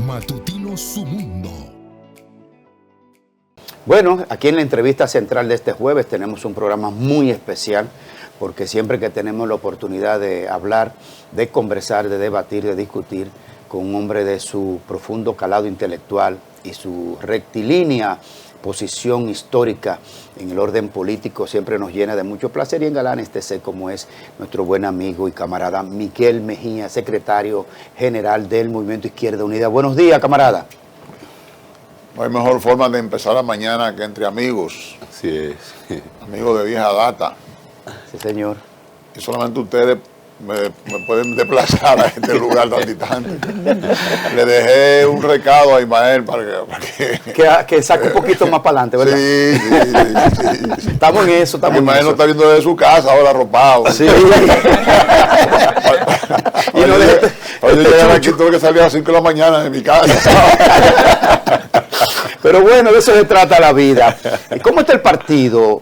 Matutino Su Mundo. Bueno, aquí en la entrevista central de este jueves tenemos un programa muy especial, porque siempre que tenemos la oportunidad de hablar, de conversar, de debatir, de discutir con un hombre de su profundo calado intelectual y su rectilínea posición histórica en el orden político, siempre nos llena de mucho placer y engalana este ser como es nuestro buen amigo y camarada Miguel Mejía, secretario general del Movimiento Izquierda Unida. Buenos días, camarada. No hay mejor forma de empezar la mañana que entre amigos. Así es. Amigos de vieja data. Sí, señor. Y solamente ustedes me pueden desplazar a este lugar tan distante. Le dejé un recado a Ismael para que saque un poquito más para adelante, ¿verdad? Sí. Estamos en eso, estamos Ismael en no eso. está viendo desde su casa, ahora arropado. Sí. Y no Oye, llegar aquí tuve que salir a las 5 de la mañana de mi casa. Pero bueno, de eso se trata la vida. ¿Y cómo está el partido,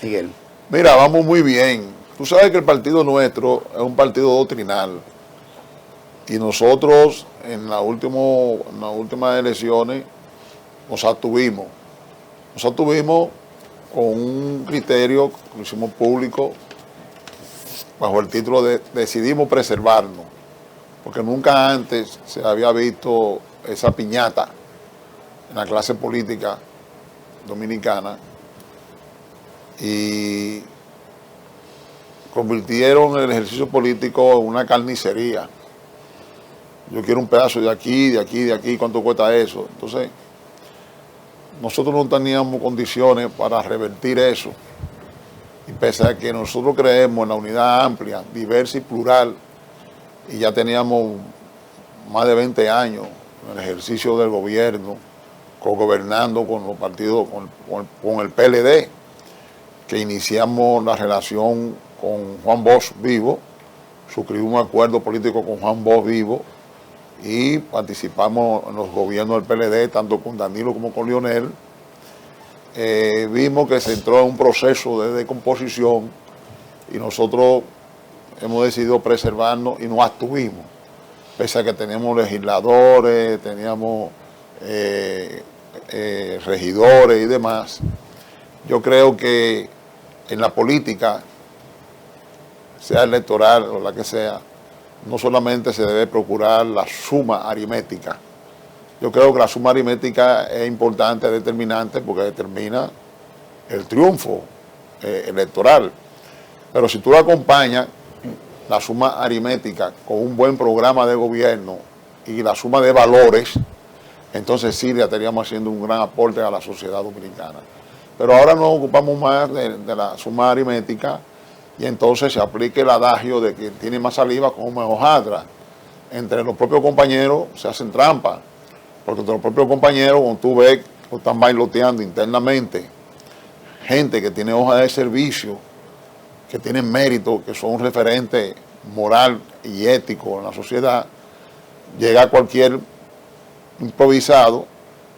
Miguel? Mira, vamos muy bien. Tú sabes que el partido nuestro es un partido doctrinal. Y nosotros en las últimas elecciones nos abstuvimos. Nos abstuvimos con un criterio que lo hicimos público bajo el título de decidimos preservarnos. Porque nunca antes se había visto esa piñata en la clase política dominicana y convirtieron el ejercicio político en una carnicería. Yo quiero un pedazo de aquí, de aquí, de aquí, ¿cuánto cuesta eso? Entonces, nosotros no teníamos condiciones para revertir eso. Y pese a que nosotros creemos en la unidad amplia, diversa y plural, y ya teníamos más de 20 años en el ejercicio del gobierno, gobernando con los partidos, con el PLD, que iniciamos la relación con Juan Bosch vivo, suscribimos un acuerdo político con Juan Bosch vivo y participamos en los gobiernos del PLD, tanto con Danilo como con Leonel. Vimos que se entró en un proceso de descomposición y nosotros hemos decidido preservarnos y nos abstuvimos, pese a que teníamos legisladores, teníamos regidores y demás. Yo creo que en la política, sea electoral o la que sea, no solamente se debe procurar la suma aritmética. Yo creo que la suma aritmética es importante, es determinante, porque determina el triunfo electoral. Pero si tú la acompañas, la suma aritmética, con un buen programa de gobierno y la suma de valores, entonces sí le estaríamos haciendo un gran aporte a la sociedad dominicana. Pero ahora nos ocupamos más de la suma aritmética y entonces se aplica el adagio de que tiene más saliva como más hojaldra. Entre los propios compañeros se hacen trampas, porque entre los propios compañeros, cuando tú ves que están bailoteando internamente, gente que tiene hoja de servicio, que tienen mérito, que son un referente moral y ético en la sociedad, llega cualquier improvisado,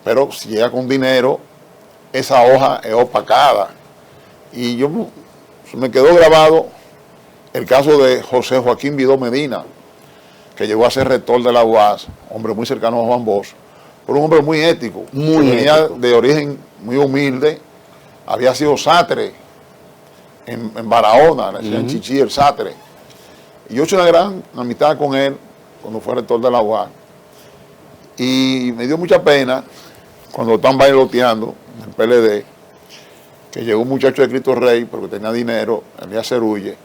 pero si llega con dinero, esa hoja es opacada. Y me quedó grabado el caso de José Joaquín Vidó Medina, que llegó a ser rector de la UAS, hombre muy cercano a Juan Bosch, pero un hombre muy ético, venía de origen muy humilde, había sido sastre en Barahona, en Chichí el sastre. Y yo hice una gran amistad con él cuando fue rector de la UAS. Y me dio mucha pena cuando están bailoteando en el PLD, que llegó un muchacho de Cristo Rey, porque tenía dinero, Elías Cerulle,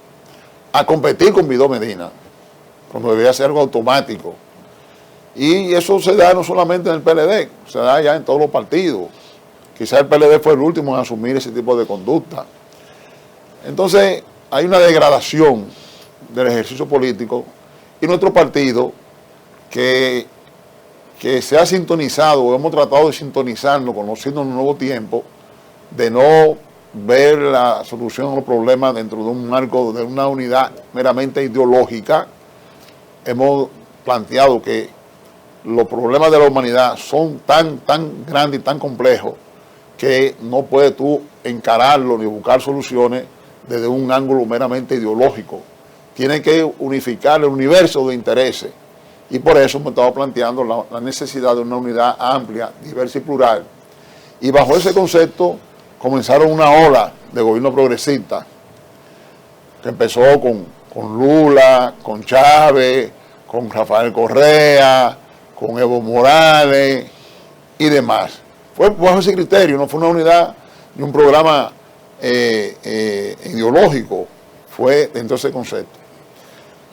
a competir con Vidó Medina, cuando debía ser algo automático. Y eso se da no solamente en el PLD, se da ya en todos los partidos. Quizás el PLD fue el último en asumir ese tipo de conducta. Entonces, hay una degradación del ejercicio político y nuestro partido que se ha sintonizado, o hemos tratado de sintonizarnos con los signos de un nuevo tiempo, de no ver la solución a los problemas dentro de un marco de una unidad meramente ideológica. Hemos planteado que los problemas de la humanidad son tan grandes y tan complejos que no puedes tú encararlo ni buscar soluciones desde un ángulo meramente ideológico. Tiene que unificar el universo de intereses Y por eso hemos estado planteando la necesidad de una unidad amplia, diversa y plural. Y bajo ese concepto comenzaron una ola de gobierno progresista que empezó con Lula, con Chávez, con Rafael Correa, con Evo Morales y demás. Fue bajo ese criterio, no fue una unidad ni un programa ideológico, fue dentro de ese concepto.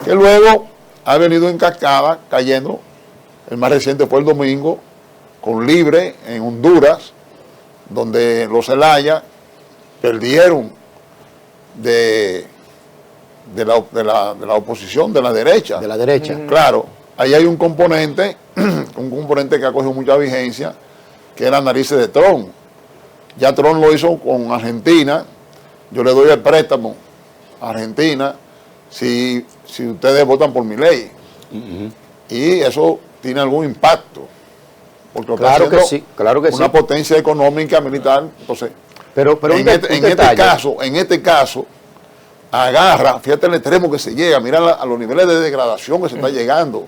Que luego ha venido en cascada, cayendo. El más reciente fue el domingo, con Libre en Honduras, donde los Zelaya perdieron de la oposición, de la derecha. De la derecha. Claro, ahí hay un componente que ha cogido mucha vigencia, que es la narices de Trump. Ya Trump lo hizo con Argentina. Yo le doy el préstamo a Argentina si ustedes votan por mi ley. Y eso tiene algún impacto. Porque claro que sí, claro que una potencia económica, militar. Entonces, pero en este caso, agarra, fíjate el extremo que se llega, mira a los niveles de degradación que se está llegando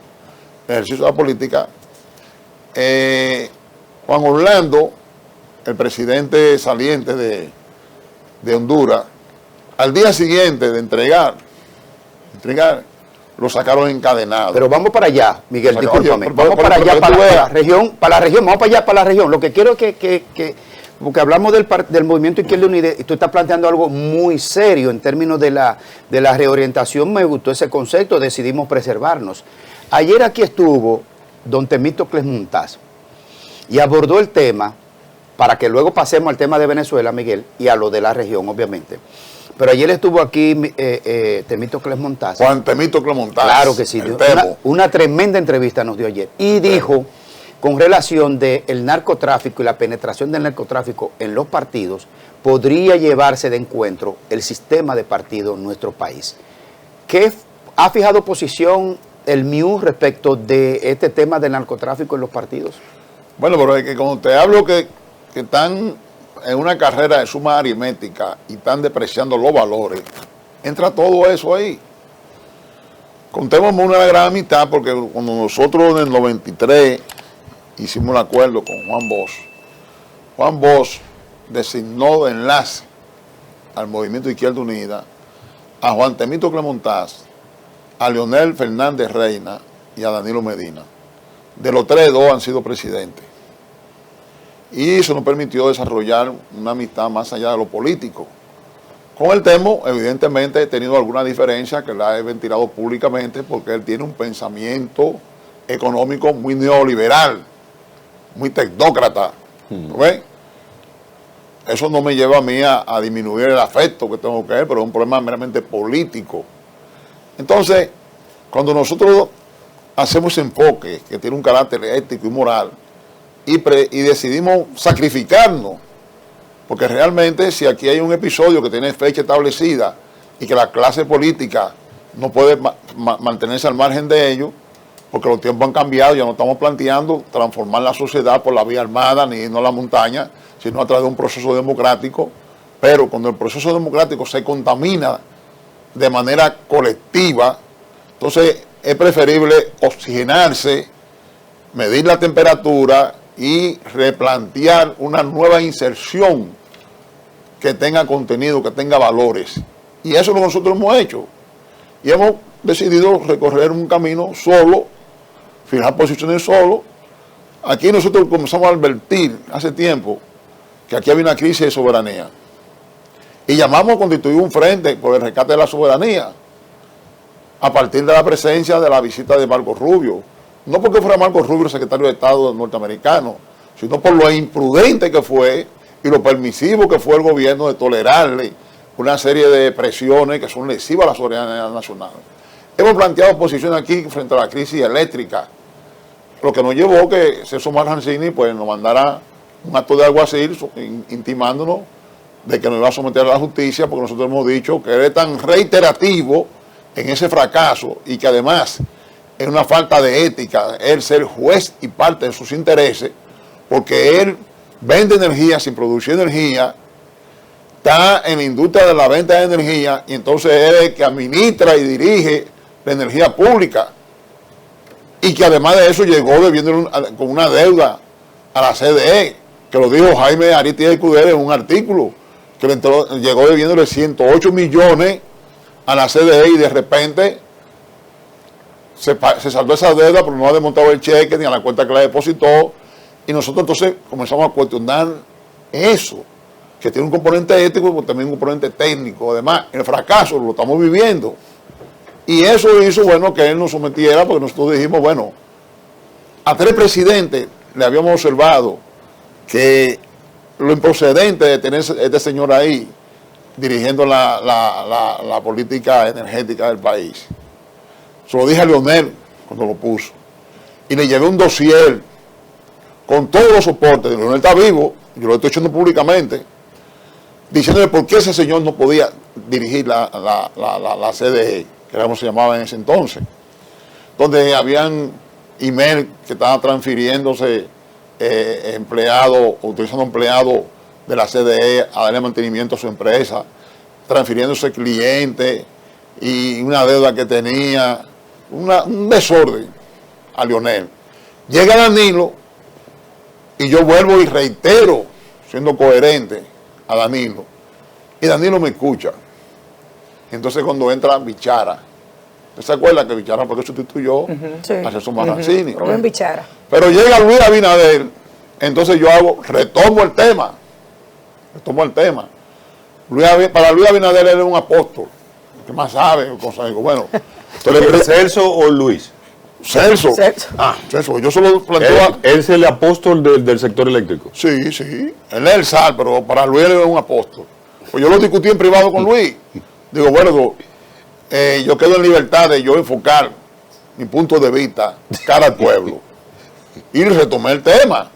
en el ejercicio de la política. Juan Orlando, el presidente saliente de Honduras, al día siguiente de entregar, lo sacaron encadenado. Pero vamos para allá, Miguel, discúlpame. Vamos para allá, para la región, vamos para allá, para la región. Lo que quiero es porque hablamos del movimiento Izquierda Unida y tú estás planteando algo muy serio en términos de la reorientación. Me gustó ese concepto, decidimos preservarnos. Ayer aquí estuvo don Temístocles Montaz y abordó el tema, para que luego pasemos al tema de Venezuela, Miguel, y a lo de la región, obviamente. Pero ayer estuvo aquí Temístocles Montaz. Juan Temístocles Montaz. Claro que sí. Una tremenda entrevista nos dio ayer. Y dijo, con relación del narcotráfico y la penetración del narcotráfico en los partidos, podría llevarse de encuentro el sistema de partidos en nuestro país. ¿Qué ha fijado posición el MIU respecto de este tema del narcotráfico en los partidos? Bueno, pero es que cuando te hablo que están en una carrera de suma aritmética y están depreciando los valores, entra todo eso ahí. Contemos una gran amistad, porque cuando nosotros en el 93 hicimos un acuerdo con Juan Bosch designó de enlace al Movimiento Izquierda Unida a Juan Temístocles Montaz, a Leonel Fernández Reina y a Danilo Medina. De los tres, dos han sido presidentes. Y eso nos permitió desarrollar una amistad más allá de lo político. Con el Temo, evidentemente, he tenido alguna diferencia que la he ventilado públicamente, porque él tiene un pensamiento económico muy neoliberal, muy tecnócrata. ¿Ves? Eso no me lleva a mí a disminuir el afecto que tengo que él, pero es un problema meramente político. Entonces, cuando nosotros hacemos ese enfoque que tiene un carácter ético y moral, y decidimos sacrificarnos, porque realmente si aquí hay un episodio que tiene fecha establecida y que la clase política no puede mantenerse al margen de ello, porque los tiempos han cambiado, ya no estamos planteando transformar la sociedad por la vía armada ni no la montaña, sino a través de un proceso democrático. Pero cuando el proceso democrático se contamina de manera colectiva, entonces es preferible oxigenarse, medir la temperatura y replantear una nueva inserción que tenga contenido, que tenga valores. Y eso es lo que nosotros hemos hecho. Y hemos decidido recorrer un camino solo, fijar posiciones solo. Aquí nosotros comenzamos a advertir hace tiempo que aquí había una crisis de soberanía. Y llamamos a constituir un frente por el rescate de la soberanía, a partir de la presencia de la visita de Marco Rubio. No porque fuera Marco Rubio el secretario de Estado norteamericano, sino por lo imprudente que fue y lo permisivo que fue el gobierno de tolerarle una serie de presiones que son lesivas a la soberanía nacional. Hemos planteado posiciones aquí frente a la crisis eléctrica, lo que nos llevó que Celso Marrancini pues, nos mandara un acto de alguacil intimándonos de que nos iba a someter a la justicia, porque nosotros hemos dicho que él es tan reiterativo en ese fracaso y que además es una falta de ética él ser juez y parte de sus intereses, porque él vende energía sin producir energía, está en la industria de la venta de energía y entonces él es el que administra y dirige la energía pública y que además de eso llegó debiendo con una deuda a la CDE, que lo dijo Jaime Aristides Escudero en un artículo, que llegó debiéndole 108 millones a la CDE y de repente se saldó esa deuda, pero no ha desmontado el cheque ni a la cuenta que la depositó, y nosotros entonces comenzamos a cuestionar eso, que tiene un componente ético pero también un componente técnico. Además, el fracaso lo estamos viviendo. Y eso hizo, bueno, que él nos sometiera, porque nosotros dijimos, bueno, a 3 presidentes le habíamos observado que lo improcedente de tener este señor ahí dirigiendo la política energética del país. Se lo dije a Leonel cuando lo puso. Y le llevé un dossier con todos los soportes. Leonel está vivo, yo lo estoy echando públicamente, diciéndole por qué ese señor no podía dirigir la CDE, que era como se llamaba en ese entonces, donde habían email que estaban transfiriéndose empleados, utilizando empleados de la CDE a darle mantenimiento a su empresa, transfiriéndose clientes y una deuda que tenía, un desorden a Leonel. Llega Danilo y yo vuelvo y reitero, siendo coherente, a Danilo, y Danilo me escucha. Entonces cuando entra Bichara, ¿usted se acuerda que Bichara por eso sustituyó a Celso Marrancini? Rubén Bichara. Pero llega Luis Abinader, entonces yo retomo el tema. Para Luis Abinader él es un apóstol, que más sabe, cosas. Bueno, entonces, ¿Celso o Luis? Celso. Celso. Yo solo planteo. ¿Él es el apóstol del sector eléctrico? Sí. Él es el sal, pero para Luis él es un apóstol. Pues yo lo discutí en privado con Luis. Digo, bueno, yo quedo en libertad de yo enfocar mi punto de vista cara al pueblo. Y retomé el tema.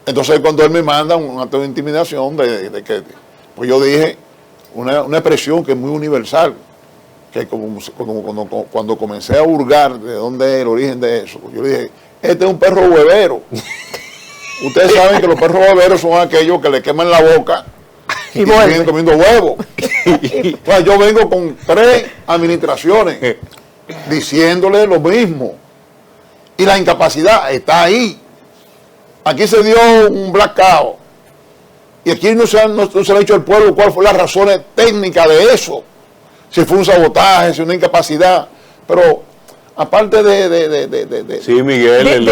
Entonces cuando él me manda un acto de intimidación de que, pues yo dije una expresión que es muy universal, que cuando comencé a hurgar de dónde es el origen de eso, yo le dije, este es un perro huevero. Ustedes saben que los perros hueveros son aquellos que le queman la boca y siguen comiendo huevos. Pues yo vengo con 3 administraciones diciéndole lo mismo. Y la incapacidad está ahí. Aquí se dio un blackout. Y aquí no se le ha dicho al pueblo cuáles fueron las razones técnicas de eso. Si fue un sabotaje, si una incapacidad. Pero aparte de sí, Miguel,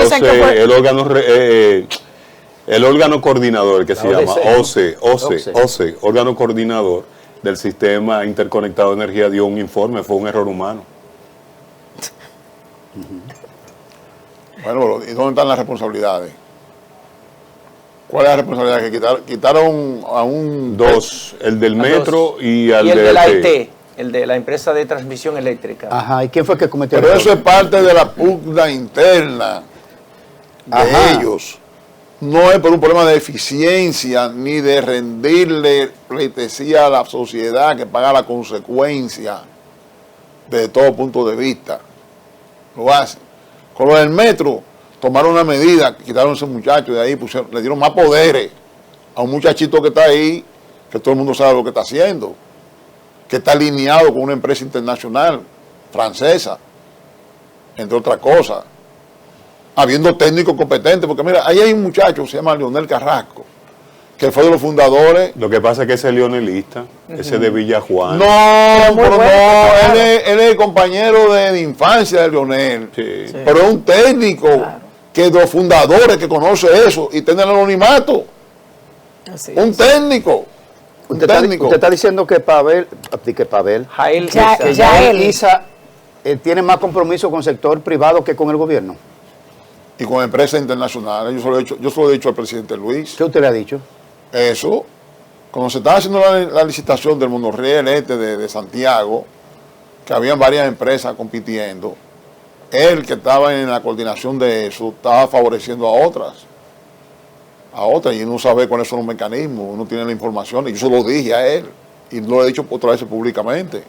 el órgano coordinador que se llama OCE, órgano coordinador del Sistema Interconectado de Energía, dio un informe, fue un error humano. Bueno, ¿y dónde están las responsabilidades? ¿Cuál es la responsabilidad? Que quitaron a un... 2, el del metro y el de la IT, el de la empresa de transmisión eléctrica. Ajá, ¿y quién fue que cometió el error? error? Pero eso es parte de la pugna interna de ellos. No es por un problema de eficiencia ni de rendirle pleitesía a la sociedad que paga la consecuencia desde todo punto de vista. Lo hacen. Con lo del metro, tomaron una medida, quitaron a ese muchacho de ahí, le dieron más poderes a un muchachito que está ahí, que todo el mundo sabe lo que está haciendo, que está alineado con una empresa internacional, francesa, entre otras cosas, habiendo técnicos competentes, porque mira, ahí hay un muchacho, se llama Leonel Carrasco, que fue de los fundadores. Lo que pasa es que ese es leonelista, ese de Villajuana. No, pero no, él es compañero de infancia de Leonel, pero es un técnico que de los fundadores que conoce eso y tiene el anonimato. Un técnico. Usted está diciendo que Pavel Isa tiene más compromiso con el sector privado que con el gobierno. Y con empresas internacionales. Yo se lo he dicho al presidente Luis. ¿Qué usted le ha dicho? Eso, cuando se estaba haciendo la licitación del monorriel de Santiago, que habían varias empresas compitiendo, él que estaba en la coordinación de eso, estaba favoreciendo a otras, y uno sabe cuáles son los mecanismos, uno tiene la información, y yo se lo dije a él, y lo he dicho otra vez públicamente,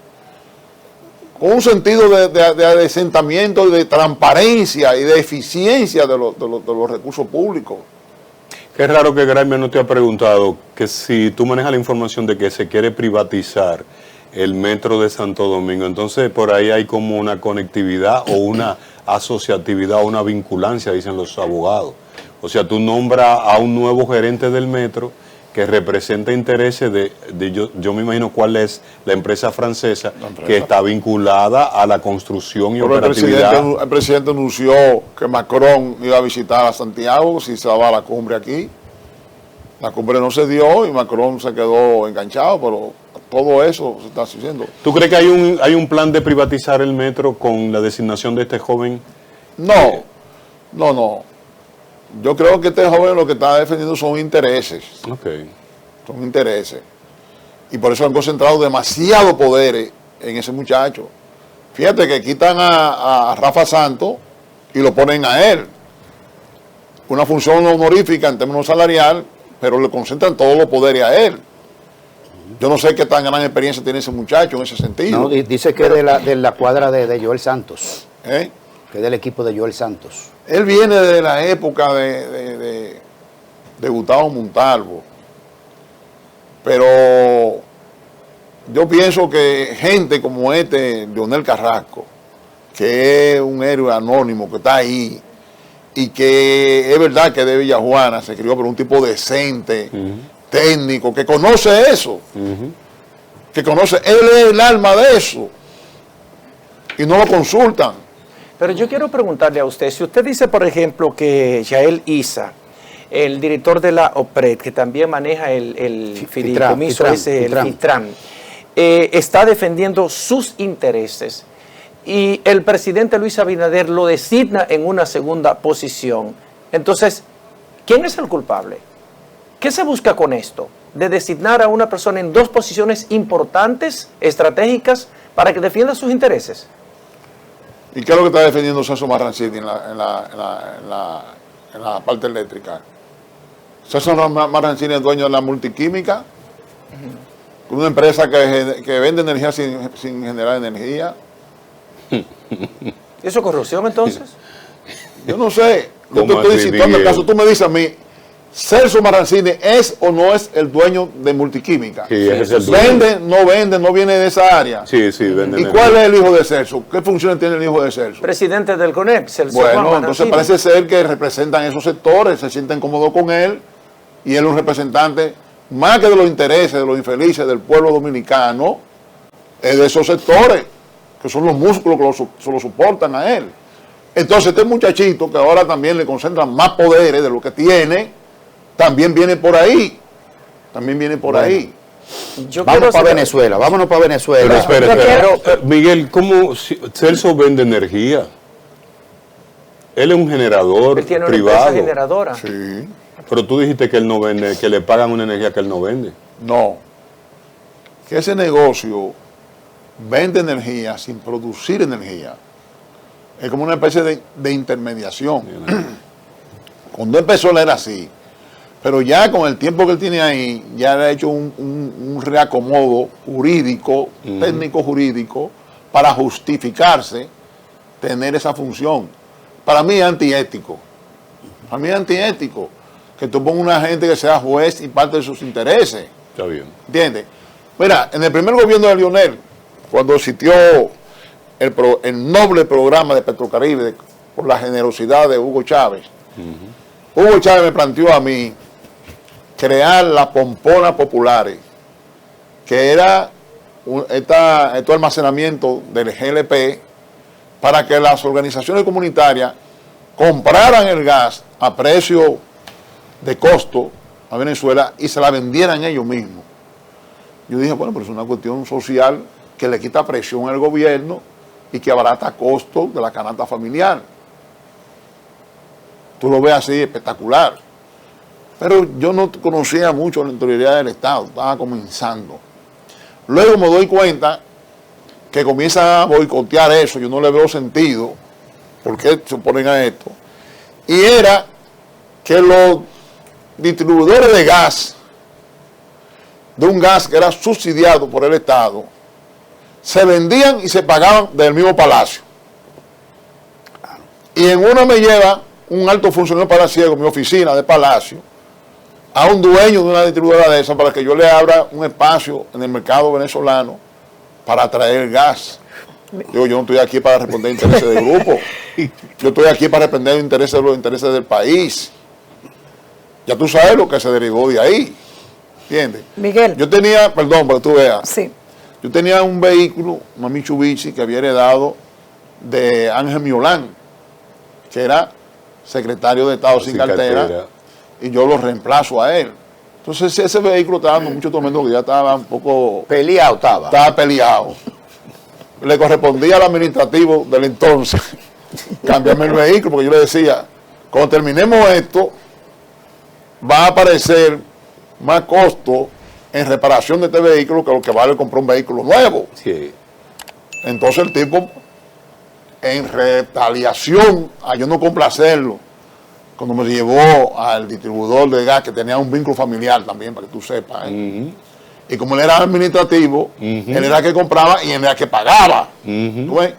con un sentido de asentamiento, de transparencia y de eficiencia de los recursos públicos. Qué raro que Graeme no te ha preguntado que si tú manejas la información de que se quiere privatizar el metro de Santo Domingo, entonces por ahí hay como una conectividad o una asociatividad o una vinculancia, dicen los abogados. O sea, tú nombras a un nuevo gerente del metro que representa intereses yo me imagino cuál es la empresa francesa que está vinculada a la construcción y Pero operatividad. el presidente anunció que Macron iba a visitar a Santiago si se daba la cumbre aquí. La cumbre no se dio y Macron se quedó enganchado, pero todo eso se está haciendo. ¿Tú crees que hay un plan de privatizar el metro con la designación de este joven? No. Yo creo que este joven lo que está defendiendo son intereses. Okay. Son intereses. Y por eso han concentrado demasiado poderes en ese muchacho. Fíjate que quitan a Rafa Santos y lo ponen a él. Una función honorífica en términos salarial, pero le concentran todos los poderes a él. Yo no sé qué tan gran experiencia tiene ese muchacho en ese sentido. No, dice que de la cuadra de Joel Santos, ¿Eh? que es del equipo de Joel Santos. Él viene de la época de Gustavo Montalvo. Pero yo pienso que gente como Leonel Carrasco, que es un héroe anónimo que está ahí, y que es verdad que de Villajuana se crió por un tipo decente, técnico, que conoce eso, que conoce, él es el alma de eso, y no lo consultan. Pero yo quiero preguntarle a usted, si usted dice, por ejemplo, que Yael Isa, el director de la OPRED, que también maneja el fideicomiso ese, el FITRAM, está defendiendo sus intereses, y el presidente Luis Abinader lo designa en una segunda posición, entonces, ¿quién es el culpable? ¿Qué se busca con esto? De designar a una persona en dos posiciones importantes, estratégicas, para que defienda sus intereses. ¿Y qué es lo que está defendiendo Celso Marrancini en la parte eléctrica? Celso Marrancini es dueño de la Multiquímica, una empresa que vende energía sin generar energía. ¿Eso es corrupción entonces? Yo no sé. Yo te ¿Cómo estoy así, citando el Miguel? caso. Tú me dices a mí, ¿Celso Marrancini es o no es el dueño de Multiquímica? Sí, ese es el dueño. ¿Vende, no viene de esa área? Sí, vende. ¿Y cuál es el hijo de Celso? ¿Qué funciones tiene el hijo de Celso? Presidente del CONEP, Celso Juan Bueno, Marrancini. entonces parece ser que representan esos sectores, se sienten cómodos con él, y él es un representante más que de los intereses de los infelices del pueblo dominicano, es de esos sectores, que son los músculos que lo soportan a él. Entonces este muchachito, que ahora también le concentran más poderes de lo que tiene, también viene por ahí. Vámonos para Venezuela. Pero espera. Miguel, ¿cómo Celso vende energía? Él es un generador Él tiene una privado. empresa generadora. Sí. Pero tú dijiste que él no vende, que le pagan una energía que él no vende. No. Que ese negocio vende energía sin producir energía. Es como una especie de intermediación. Cuando empezó él era así. Pero ya con el tiempo que él tiene ahí, ya le ha hecho un reacomodo jurídico, técnico jurídico, para justificarse tener esa función. Para mí es antiético. Para mí es antiético que tú pongas una gente que sea juez y parte de sus intereses. Está bien. ¿Entiendes? Mira, en el primer gobierno de Leonel, cuando existió el noble programa de Petrocaribe por la generosidad de Hugo Chávez, Hugo Chávez me planteó a mí crear las pomponas populares, que era este almacenamiento del GLP, para que las organizaciones comunitarias compraran el gas a precio de costo a Venezuela y se la vendieran ellos mismos. Yo dije, bueno, pero es una cuestión social que le quita presión al gobierno y que abarata costos de la canasta familiar. Tú lo ves así, espectacular. Pero yo no conocía mucho la autoridad del Estado, estaba comenzando. Luego me doy cuenta que comienza a boicotear eso, yo no le veo sentido, ¿por qué se oponen a esto? Y era que los distribuidores de gas, de un gas que era subsidiado por el Estado, se vendían y se pagaban del mismo palacio. Y en una me lleva un alto funcionario palaciego, mi oficina de palacio, a un dueño de una distribuidora de esa para que yo le abra un espacio en el mercado venezolano para traer gas. Digo, yo no estoy aquí para responder intereses del grupo. Yo estoy aquí para responder los intereses del país. Ya tú sabes lo que se derivó de ahí. ¿Entiendes? Miguel. Yo tenía, perdón, para que tú veas. Sí. Yo tenía un vehículo, una Mitsubishi, que había heredado de Ángel Miolán, que era secretario de Estado sin cartera, y yo lo reemplazo a él. Entonces ese vehículo estaba dando mucho tormento, que ya estaba un poco... Peleado estaba. Estaba peleado. Le correspondía al administrativo del entonces cambiarme el vehículo, porque yo le decía, cuando terminemos esto, va a aparecer más costo en reparación de este vehículo que lo que vale comprar un vehículo nuevo. Sí. Entonces el tipo, en retaliación a yo no complacerlo, cuando me llevó al distribuidor de gas, que tenía un vínculo familiar también, para que tú sepas, y como él era administrativo, él era el que compraba y él era el que pagaba. ¿Tú ves?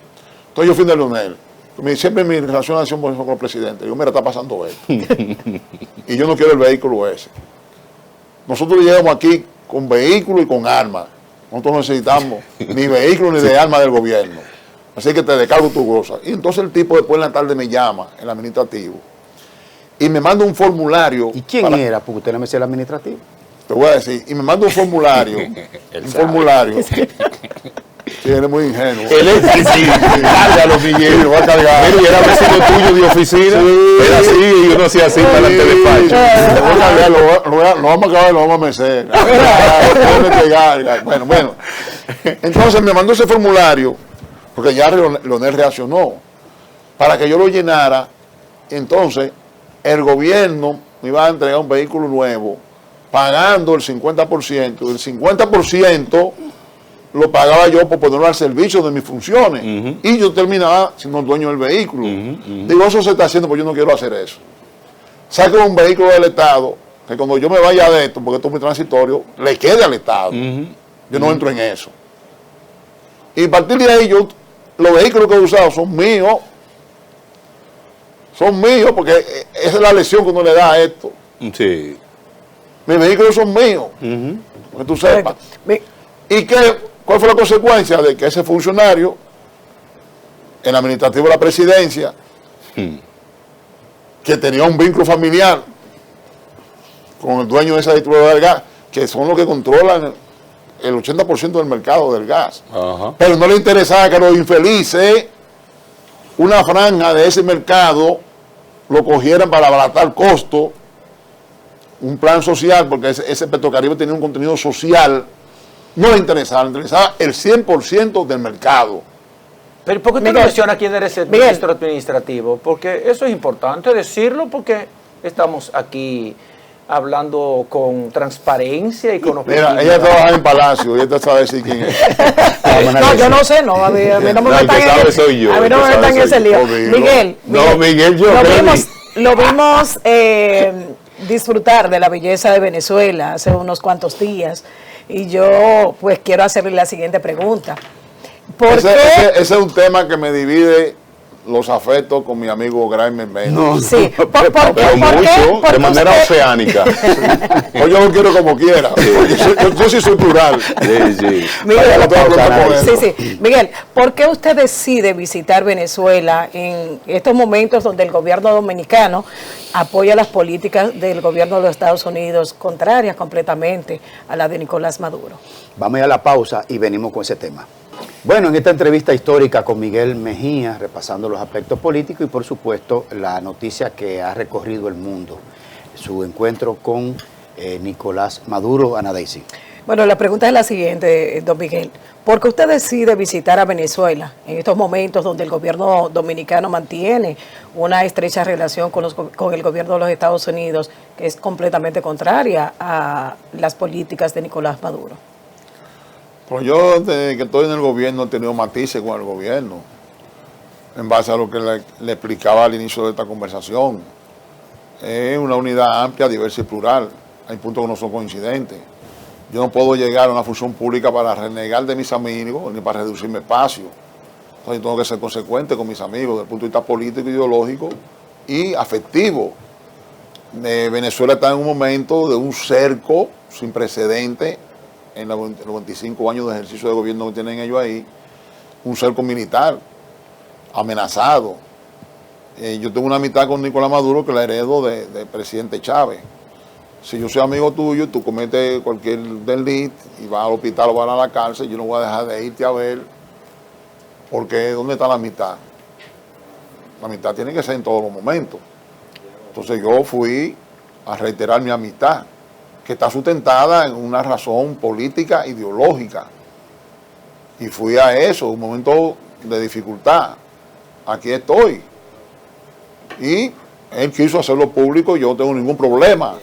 Entonces yo fui de Leonel. Siempre mi relación con el presidente. Digo, mira, está pasando esto. Y yo no quiero el vehículo ese. Nosotros llegamos aquí con vehículo y con armas. Nosotros no necesitamos ni vehículo ni de armas del gobierno. Así que te descargo tu cosa. Y entonces el tipo después en la tarde me llama, el administrativo, y me manda un formulario. ¿Y quién era? Porque usted no me decía el administrativo. Te voy a decir, y me manda un formulario. Un formulario. Sí, él es muy ingenuo. Él es, sí, cárgalo, Miguel. Lo va a cargar. Mira, y era vecino tuyo de oficina. Sí. Era así, y uno hacía así para el despacho. Lo voy a cargar, lo vamos a acabar y lo vamos a mecer. Bueno. Entonces me mandó ese formulario, porque ya Leonel reaccionó, para que yo lo llenara. Entonces, el gobierno me iba a entregar un vehículo nuevo, pagando el 50%. El 50% lo pagaba yo por ponerlo al servicio de mis funciones. Y yo terminaba siendo el dueño del vehículo. Digo, eso se está haciendo, pero yo no quiero hacer eso. Saquen un vehículo del Estado, que cuando yo me vaya de esto, porque esto es muy transitorio, le quede al Estado. Yo no entro en eso. Y a partir de ahí, los vehículos que he usado son míos. Son míos, porque esa es la lección que uno le da a esto. Sí. Mis vehículos son míos. Que tú sepas. ¿Y cuál fue la consecuencia de que ese funcionario, el administrativo de la presidencia, que tenía un vínculo familiar con el dueño de esa distribuidora del gas, que son los que controlan el 80% del mercado del gas, pero no le interesaba que los infelices, una franja de ese mercado, lo cogieran para abaratar costos, un plan social, porque ese Petrocaribe tenía un contenido social. No le interesaba el 100% del mercado. Pero ¿por qué usted no menciona quién era ese ministro administrativo? Porque eso es importante decirlo, porque estamos aquí hablando con transparencia y con objetividad. Mira, ella trabaja en Palacio y ella sabe decir quién es. No, yo no sé, no, a mí no me metan en ese lío. Miguel, lo vimos disfrutar de la belleza de Venezuela hace unos cuantos días, y yo pues quiero hacerle la siguiente pregunta. Ese es un tema que me divide los afectos con mi amigo Graimer Mena. No, sí, pero mucho, de manera oceánica. Pues yo lo quiero como quiera. Yo sí soy plural. Sí. Miguel, ¿por qué usted decide visitar Venezuela en estos momentos donde el gobierno dominicano apoya las políticas del gobierno de los Estados Unidos contrarias completamente a la de Nicolás Maduro? Vamos a la pausa y venimos con ese tema. Bueno, en esta entrevista histórica con Miguel Mejía, repasando los aspectos políticos y por supuesto la noticia que ha recorrido el mundo, su encuentro con Nicolás Maduro. Ana Daisy. Bueno, la pregunta es la siguiente, don Miguel. ¿Por qué usted decide visitar a Venezuela en estos momentos donde el gobierno dominicano mantiene una estrecha relación con el gobierno de los Estados Unidos, que es completamente contraria a las políticas de Nicolás Maduro? Pues yo, desde que estoy en el gobierno, he tenido matices con el gobierno, en base a lo que le explicaba al inicio de esta conversación. Es una unidad amplia, diversa y plural. Hay puntos que no son coincidentes. Yo no puedo llegar a una función pública para renegar de mis amigos, ni para reducir mi espacio. Entonces tengo que ser consecuente con mis amigos desde el punto de vista político, ideológico y afectivo. Venezuela está en un momento de un cerco sin precedentes en los 25 años de ejercicio de gobierno que tienen ellos ahí, un cerco militar, amenazado. Yo tengo una amistad con Nicolás Maduro que la heredo del presidente Chávez. Si yo soy amigo tuyo, tú cometes cualquier delito y vas al hospital o vas a la cárcel, yo no voy a dejar de irte a ver, porque ¿dónde está la amistad? La amistad tiene que ser en todos los momentos. Entonces yo fui a reiterar mi amistad, que está sustentada en una razón política, ideológica. Y fui a eso, un momento de dificultad. Aquí estoy. Y él quiso hacerlo público, yo no tengo ningún problema.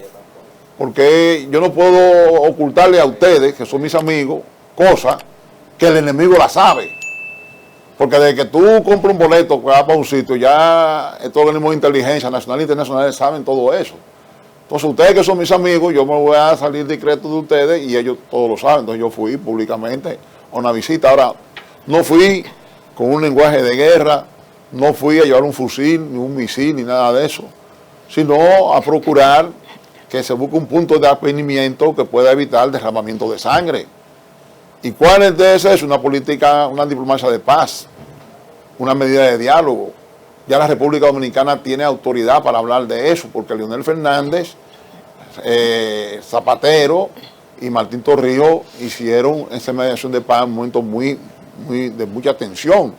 Porque yo no puedo ocultarle a ustedes, que son mis amigos, cosas que el enemigo la sabe. Porque desde que tú compras un boleto para un sitio, ya estos organismos de inteligencia nacional e internacional saben todo eso. Entonces ustedes que son mis amigos, yo me voy a salir discreto de ustedes y ellos todos lo saben. Entonces yo fui públicamente a una visita. Ahora, no fui con un lenguaje de guerra, no fui a llevar un fusil, ni un misil, ni nada de eso, sino a procurar que se busque un punto de apenimiento que pueda evitar el derramamiento de sangre. ¿Y cuál es de eso? Es una política, una diplomacia de paz, una medida de diálogo. Ya la República Dominicana tiene autoridad para hablar de eso, porque Leonel Fernández, Zapatero y Martín Torrijos hicieron esa mediación de paz en un momento de mucha tensión.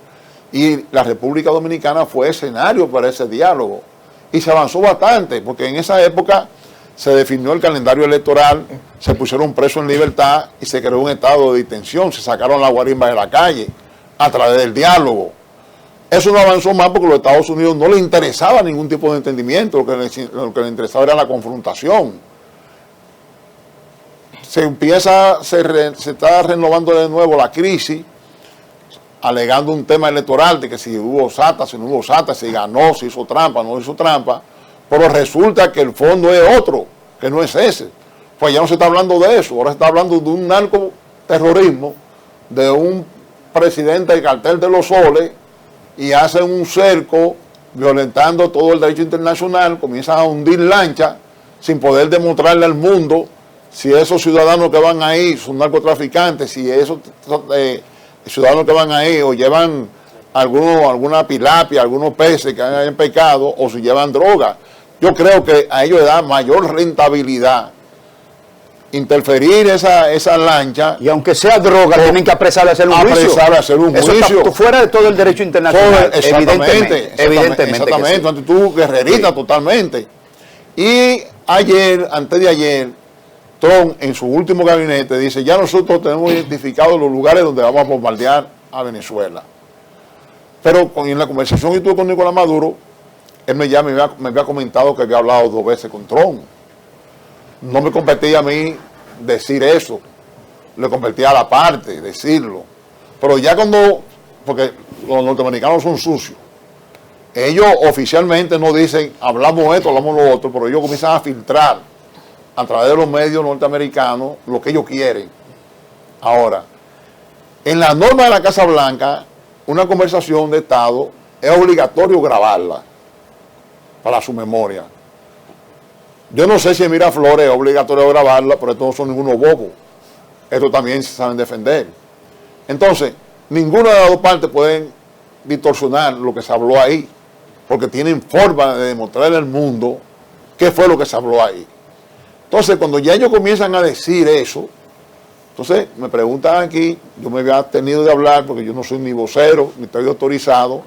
Y la República Dominicana fue escenario para ese diálogo. Y se avanzó bastante, porque en esa época se definió el calendario electoral, se pusieron presos en libertad y se creó un estado de detención, se sacaron la guarimba de la calle a través del diálogo. Eso no avanzó más porque a los Estados Unidos no les interesaba ningún tipo de entendimiento, lo que les interesaba era la confrontación. Se está renovando de nuevo la crisis, alegando un tema electoral de que si hubo SATA, si no hubo SATA, si ganó, si hizo trampa, no hizo trampa, pero resulta que el fondo es otro, que no es ese. Pues ya no se está hablando de eso, ahora se está hablando de un narcoterrorismo, de un presidente del cartel de los soles, y hacen un cerco violentando todo el derecho internacional, comienzan a hundir lanchas sin poder demostrarle al mundo si esos ciudadanos que van ahí son narcotraficantes, si esos ciudadanos que van ahí o llevan alguna tilapia, algunos peces que hayan pecado, o si llevan droga. Yo creo que a ellos les da mayor rentabilidad interferir esa lancha. Y aunque sea droga, tienen que apresarle a hacer un juicio. Apresarle a hacer un juicio. Eso está fuera de todo el derecho internacional. Exactamente. Evidentemente. Entonces tú guerrerita totalmente. Y antes de ayer, Trump en su último gabinete dice, ya nosotros tenemos identificados los lugares donde vamos a bombardear a Venezuela. Pero en la conversación que tuve con Nicolás Maduro, él me había comentado que había hablado 2 veces con Trump. No me competía a mí decir eso, le competía a la parte decirlo. Pero ya porque los norteamericanos son sucios, ellos oficialmente no dicen, hablamos esto, hablamos lo otro, pero ellos comienzan a filtrar a través de los medios norteamericanos lo que ellos quieren. Ahora, en la norma de la Casa Blanca, una conversación de Estado es obligatorio grabarla para su memoria. Yo no sé si en Miraflores es obligatorio grabarla, pero estos no son ningunos bobos. Estos también se saben defender. Entonces, ninguna de las dos partes pueden distorsionar lo que se habló ahí, porque tienen forma de demostrarle al mundo qué fue lo que se habló ahí. Entonces, cuando ya ellos comienzan a decir eso, entonces me preguntan aquí, yo me había tenido de hablar, porque yo no soy ni vocero, ni estoy autorizado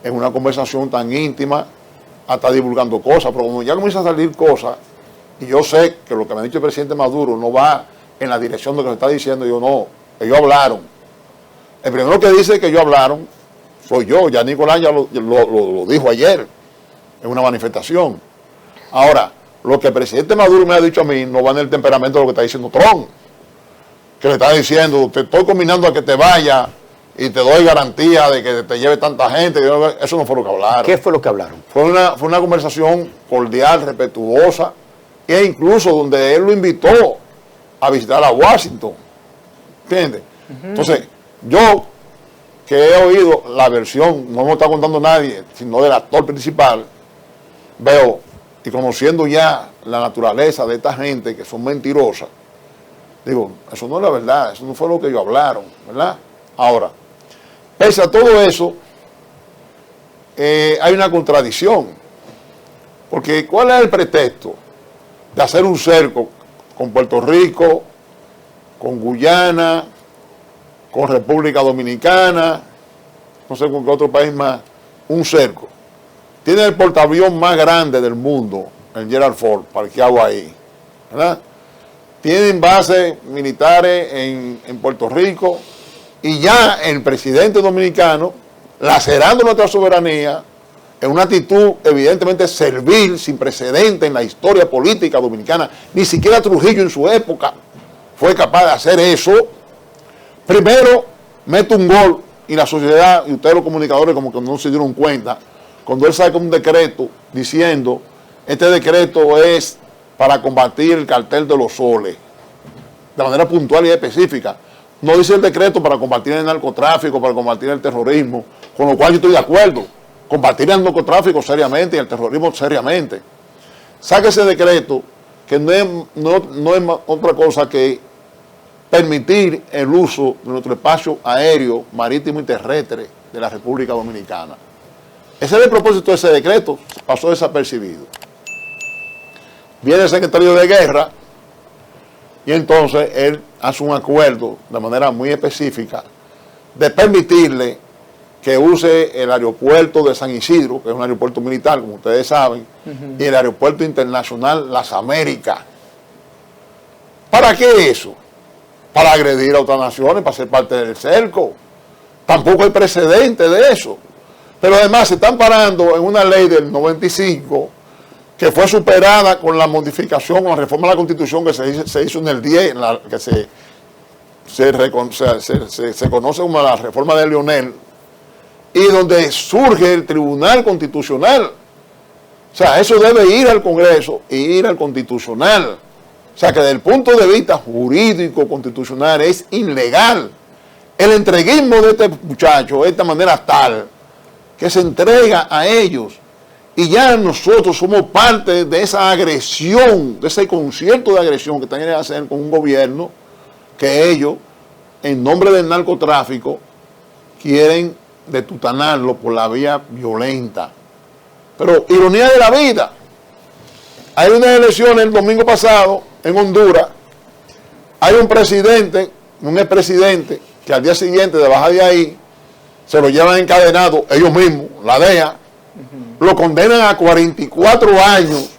en una conversación tan íntima, a estar divulgando cosas, pero cuando ya comienzan a salir cosas, y yo sé que lo que me ha dicho el presidente Maduro no va en la dirección de lo que me está diciendo, yo no, ellos hablaron. El primero que dice que ellos hablaron soy yo, ya Nicolás ya lo dijo ayer en una manifestación. Ahora, lo que el presidente Maduro me ha dicho a mí no va en el temperamento de lo que está diciendo Trump, que le está diciendo, te estoy combinando a que te vaya y te doy garantía de que te lleve tanta gente. Eso no fue lo que hablaron. ¿Qué fue lo que hablaron? Fue una conversación cordial, respetuosa, e incluso donde él lo invitó a visitar a Washington. ¿Entiendes? Entonces, yo que he oído la versión, no me está contando nadie, sino del actor principal, veo, y conociendo ya la naturaleza de esta gente que son mentirosas, digo, eso no es la verdad, eso no fue lo que ellos hablaron, ¿verdad? Ahora, pese a todo eso, hay una contradicción. Porque ¿cuál es el pretexto de hacer un cerco con Puerto Rico, con Guyana, con República Dominicana, no sé con qué otro país más, un cerco? Tiene el portaavión más grande del mundo, el Gerald Ford, parqueado ahí, ¿verdad? Tienen bases militares en Puerto Rico y ya el presidente dominicano, lacerando nuestra soberanía, en una actitud evidentemente servil, sin precedente en la historia política dominicana, ni siquiera Trujillo en su época fue capaz de hacer eso. Primero, mete un gol y la sociedad, y ustedes los comunicadores como que no se dieron cuenta, cuando él saca un decreto diciendo, este decreto es para combatir el cartel de los soles, de manera puntual y específica. No dice el decreto para combatir el narcotráfico, para combatir el terrorismo, con lo cual yo estoy de acuerdo. Combatir el narcotráfico seriamente y el terrorismo seriamente. Saca ese decreto que no es otra cosa que permitir el uso de nuestro espacio aéreo, marítimo y terrestre de la República Dominicana. Ese es el propósito de ese decreto, pasó desapercibido. Viene el secretario de Guerra y entonces él hace un acuerdo de manera muy específica de permitirle que use el aeropuerto de San Isidro, que es un aeropuerto militar, como ustedes saben, y el aeropuerto internacional Las Américas. ¿Para qué eso? Para agredir a otras naciones, para ser parte del cerco. Tampoco hay precedente de eso. Pero además se están parando en una ley del 95 que fue superada con la modificación, con la reforma de la Constitución que se hizo en el 10, que se conoce como la reforma de Lionel, y donde surge el Tribunal Constitucional. O sea, eso debe ir al Congreso e ir al Constitucional. O sea, que desde el punto de vista jurídico constitucional es ilegal. El entreguismo de este muchacho de esta manera tal que se entrega a ellos y ya nosotros somos parte de esa agresión, de ese concierto de agresión que están a hacer con un gobierno que ellos, en nombre del narcotráfico, quieren detutanarlo por la vía violenta. Pero ironía de la vida, hay unas elecciones el domingo pasado en Honduras, hay un presidente, un expresidente, que al día siguiente de bajar de ahí, se lo llevan encadenado, ellos mismos, la DEA, lo condenan a 44 años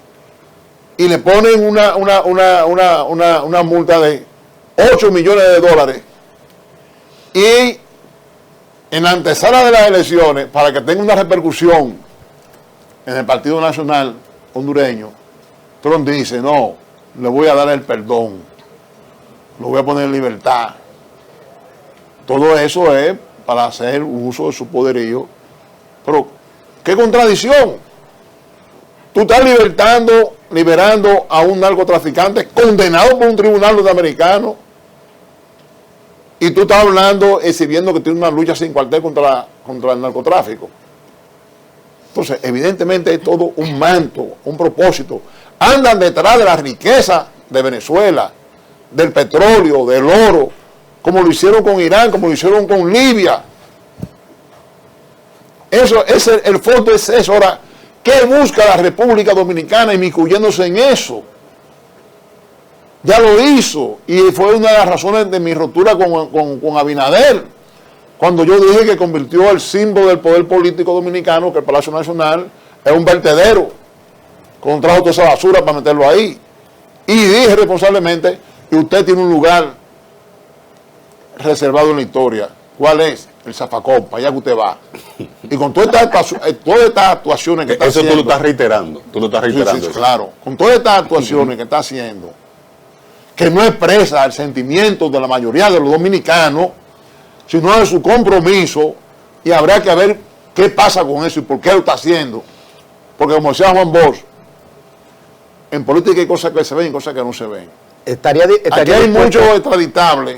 y le ponen una multa de 8 millones de dólares. Y en la antesala de las elecciones, para que tenga una repercusión en el Partido Nacional hondureño, Trump dice, no, le voy a dar el perdón, lo voy a poner en libertad. Todo eso es para hacer uso de su poderío. Pero, ¿qué contradicción? Tú estás liberando a un narcotraficante condenado por un tribunal norteamericano y tú estás hablando, exhibiendo que tiene una lucha sin cuartel contra el narcotráfico. Entonces, evidentemente es todo un manto, un propósito. Andan detrás de la riqueza de Venezuela, del petróleo, del oro, como lo hicieron con Irán, como lo hicieron con Libia. Eso es el fondo, es eso. Ahora, ¿qué busca la República Dominicana inmiscuyéndose en eso? Ya lo hizo y fue una de las razones de mi ruptura con Abinader, cuando yo dije que convirtió el símbolo del poder político dominicano, que el Palacio Nacional es un vertedero, contrajo toda esa basura para meterlo ahí. Y dije responsablemente que usted tiene un lugar reservado en la historia. ¿Cuál es? El zafacón, para allá que usted va. Y con todas estas actuaciones que está haciendo... Eso tú lo estás reiterando. Tú lo estás reiterando. Sí, claro. Con todas estas actuaciones que está haciendo, que no expresa el sentimiento de la mayoría de los dominicanos, sino de su compromiso, y habrá que ver qué pasa con eso y por qué lo está haciendo. Porque como decía Juan Bosch, en política hay cosas que se ven y cosas que no se ven. Aquí hay muchos extraditables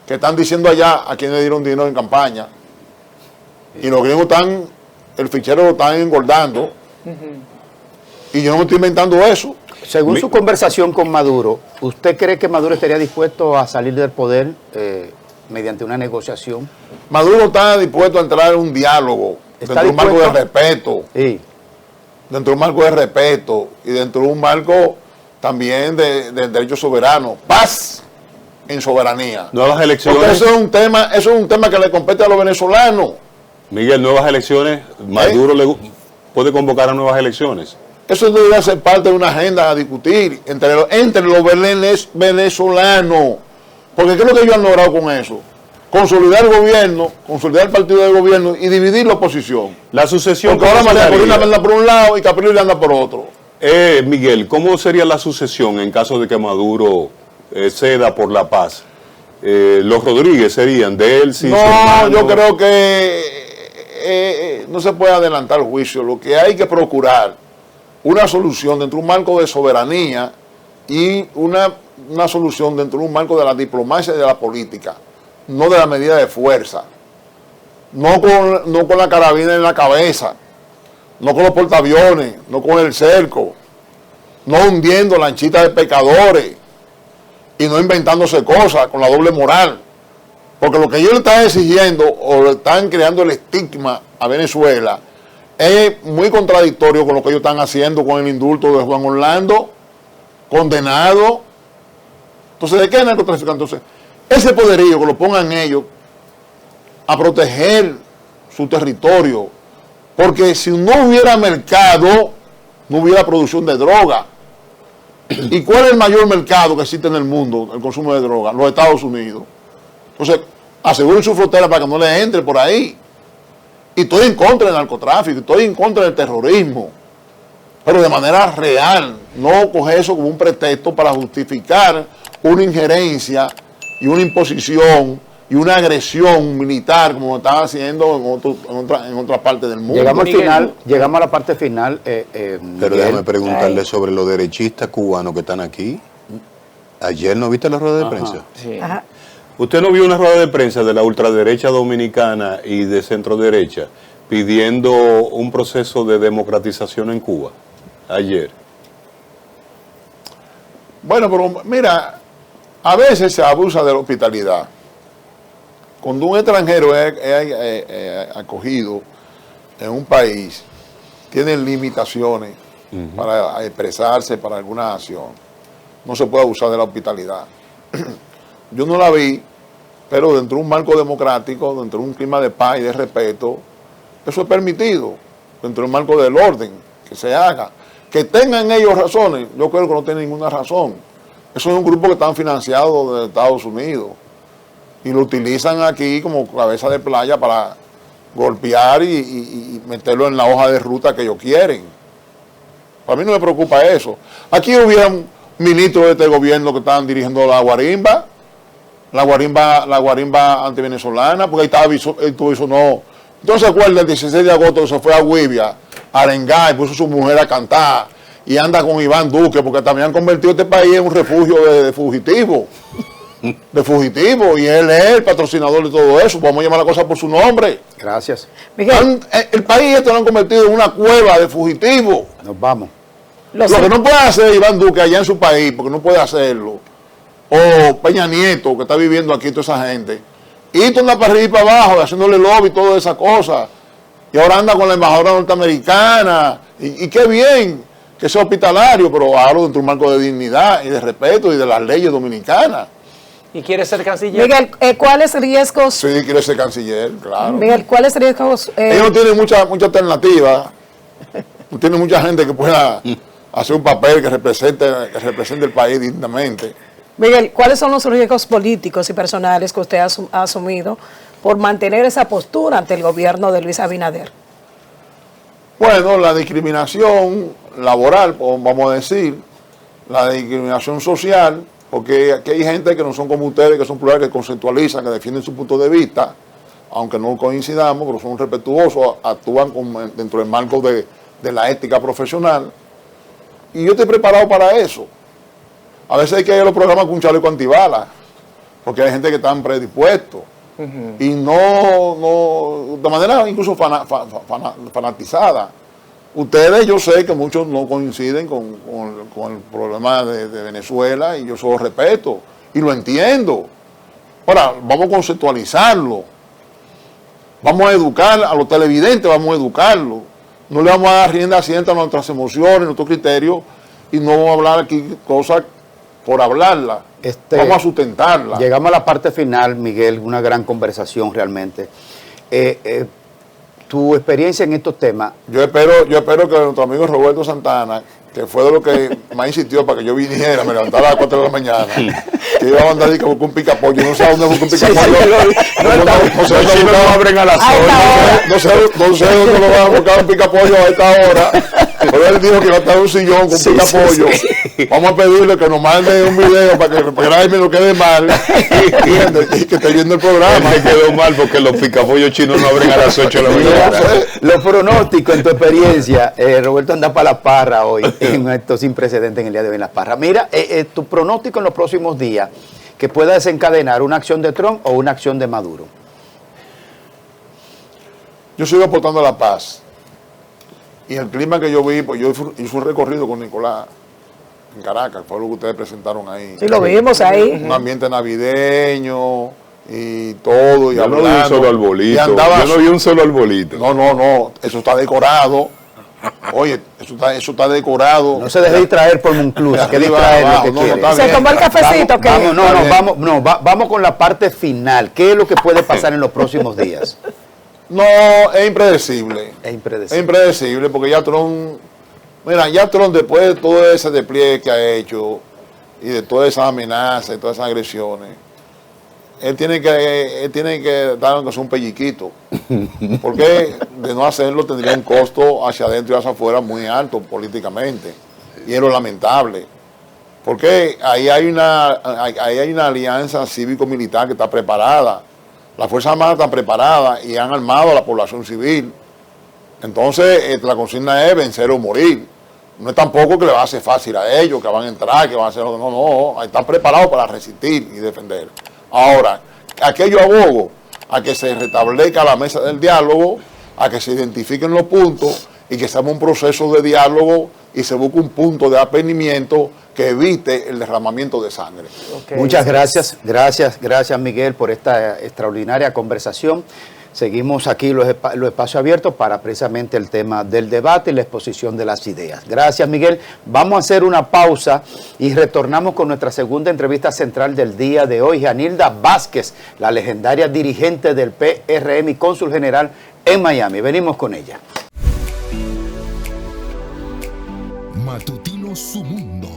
que están diciendo allá a quienes dieron dinero en campaña, y los gringos están, el fichero lo están engordando, y yo no me estoy inventando eso. Según su conversación con Maduro, ¿usted cree que Maduro estaría dispuesto a salir del poder mediante una negociación. Maduro está dispuesto a entrar en un diálogo, dentro de un marco de respeto. Sí. Dentro de un marco de respeto y dentro de un marco también de derecho soberano. Paz en soberanía. Nuevas elecciones. Porque eso es un tema que le compete a los venezolanos. Miguel, nuevas elecciones. Maduro puede convocar a nuevas elecciones. Eso debería ser parte de una agenda a discutir entre los venezolanos. Porque ¿qué es lo que ellos han logrado con eso? Consolidar el gobierno, consolidar el partido del gobierno y dividir la oposición. La sucesión. Porque ahora María Corina anda por un lado y Capriles anda por otro. Miguel, ¿cómo sería la sucesión en caso de que Maduro ceda por la paz? Los Rodríguez serían de él. No, yo creo que no se puede adelantar el juicio. Lo que hay que procurar una solución dentro de un marco de soberanía y una solución dentro de un marco de la diplomacia y de la política, no de la medida de fuerza, no con la carabina en la cabeza, no con los portaaviones, no con el cerco, no hundiendo lanchitas de pecadores y no inventándose cosas con la doble moral. Porque lo que ellos le están exigiendo o le están creando el estigma a Venezuela es muy contradictorio con lo que ellos están haciendo con el indulto de Juan Orlando, condenado. Entonces, ¿de qué es narcotraficante? Entonces, ese poderío que lo pongan ellos a proteger su territorio, porque si no hubiera mercado, no hubiera producción de droga. ¿Y cuál es el mayor mercado que existe en el mundo, el consumo de droga? Los Estados Unidos. Entonces, aseguren su frontera para que no les entre por ahí. Y estoy en contra del narcotráfico, estoy en contra del terrorismo, pero de manera real, no coger eso como un pretexto para justificar una injerencia y una imposición y una agresión militar como están haciendo en otra parte del mundo. Llegamos a la parte final. Pero déjame preguntarle sobre los derechistas cubanos que están aquí. Ayer no viste la rueda de prensa. Sí. Ajá. ¿Usted no vio una rueda de prensa de la ultraderecha dominicana y de centroderecha pidiendo un proceso de democratización en Cuba ayer? Bueno, pero mira, a veces se abusa de la hospitalidad. Cuando un extranjero es acogido en un país, tiene limitaciones para expresarse para alguna acción. No se puede abusar de la hospitalidad. Yo no la vi, pero dentro de un marco democrático, dentro de un clima de paz y de respeto, eso es permitido, dentro del marco del orden, que se haga. Que tengan ellos razones, yo creo que no tienen ninguna razón. Eso es un grupo que están financiados de Estados Unidos y lo utilizan aquí como cabeza de playa para golpear y meterlo en la hoja de ruta que ellos quieren. Para mí no me preocupa eso. Aquí hubieran ministros de este gobierno que estaban dirigiendo la guarimba antivenezolana, porque ahí estaba eso no. Entonces se acuerda el 16 de agosto que se fue a Guibia a arengar y puso a su mujer a cantar y anda con Iván Duque, porque también han convertido este país en un refugio de fugitivos. De fugitivos, y él es el patrocinador de todo eso. Vamos a llamar la cosa por su nombre. Gracias. Miguel, El país esto lo han convertido en una cueva de fugitivos. Nos vamos. Lo que no puede hacer Iván Duque allá en su país, porque no puede hacerlo, o Peña Nieto, que está viviendo aquí, toda esa gente, y tú andas para arriba y para abajo, haciéndole lobby y todas esas cosas, y ahora anda con la embajadora norteamericana, y qué bien que sea hospitalario, pero hablo dentro de un marco de dignidad y de respeto y de las leyes dominicanas. ¿Y quiere ser canciller? Miguel, ¿cuáles riesgos? Sí, quiere ser canciller, claro. Miguel, ¿cuáles riesgos? Ellos no tienen mucha alternativa, no tienen mucha gente que pueda hacer un papel que represente el país dignamente. Miguel, ¿cuáles son los riesgos políticos y personales que usted ha asumido por mantener esa postura ante el gobierno de Luis Abinader? Bueno, la discriminación laboral, vamos a decir, la discriminación social, porque aquí hay gente que no son como ustedes, que son plurales, que conceptualizan, que defienden su punto de vista, aunque no coincidamos, pero son respetuosos, actúan dentro del marco de la ética profesional. Y yo estoy preparado para eso. A veces hay que ir a los programas con un chaleco antibalas, porque hay gente que están predispuestos. Y no, de manera incluso fanatizada. Ustedes, yo sé que muchos no coinciden con el problema de Venezuela, y yo solo respeto y lo entiendo. Ahora, vamos a conceptualizarlo. Vamos a educar a los televidentes, vamos a educarlos. No le vamos a dar rienda sienta a nuestras emociones, a nuestros criterios, y no vamos a hablar aquí cosas por hablarlas. Vamos a sustentarlas. Llegamos a la parte final, Miguel, una gran conversación realmente. Tu experiencia en estos temas. Yo espero que nuestro amigo Roberto Santana, que fue de lo que más insistió para que yo viniera, me levantara a las 4 de la mañana, que iba a mandar con un picapollo, no sé a dónde busca un picapollo. No sé dónde lo abren a las 8. No sé dónde lo van a buscar un picapollo a esta hora. Pero él dijo que iba a estar en un sillón con picapollo. Vamos a pedirle que nos mande un video para que nadie me lo quede mal. Y que esté viendo el programa. Me quedó mal porque los picapollos chinos no abren a las 8 de la mañana. Los pronósticos, en tu experiencia, Roberto anda para La Parra hoy, en esto sin precedente en el día de hoy en La Parra. Mira, tu pronóstico en los próximos días, que pueda desencadenar una acción de Trump o una acción de Maduro. Yo sigo aportando a la paz. Y el clima que yo vi, pues yo hice un recorrido con Nicolás en Caracas, fue lo que ustedes presentaron ahí. Sí, lo vimos ahí. Un ambiente navideño y todo. Y yo no vi un solo arbolito. Yo no vi un solo arbolito. No, eso está decorado. Oye, eso está decorado. No se deje distraer por Monclús, que distraer lo que quiere. Se tomó el cafecito. Vamos con la parte final. ¿Qué es lo que puede pasar en los próximos días? No, es impredecible. Es impredecible porque ya Trump, después de todo ese despliegue que ha hecho y de todas esas amenazas y todas esas agresiones, él tiene que darnos un pelliquito. Porque de no hacerlo tendría un costo hacia adentro y hacia afuera muy alto políticamente. Y es lo lamentable. Porque ahí hay una alianza cívico-militar que está preparada. Las Fuerzas Armadas están preparadas y han armado a la población civil. Entonces, la consigna es vencer o morir. No es tampoco que le va a hacer fácil a ellos, que van a entrar, que van a hacer... No, están preparados para resistir y defender. Ahora, ¿a qué yo abogo? A que se restablezca la mesa del diálogo, a que se identifiquen los puntos y que se haga un proceso de diálogo y se busque un punto de apenimiento que evite el derramamiento de sangre. Okay. Muchas gracias Miguel por esta extraordinaria conversación. Seguimos aquí los espacios abiertos para precisamente el tema del debate y la exposición de las ideas. Gracias Miguel. Vamos a hacer una pausa y retornamos con nuestra segunda entrevista central del día de hoy. Yanilda Vázquez, la legendaria dirigente del PRM y cónsul general en Miami. Venimos con ella. Matutino Su Mundo.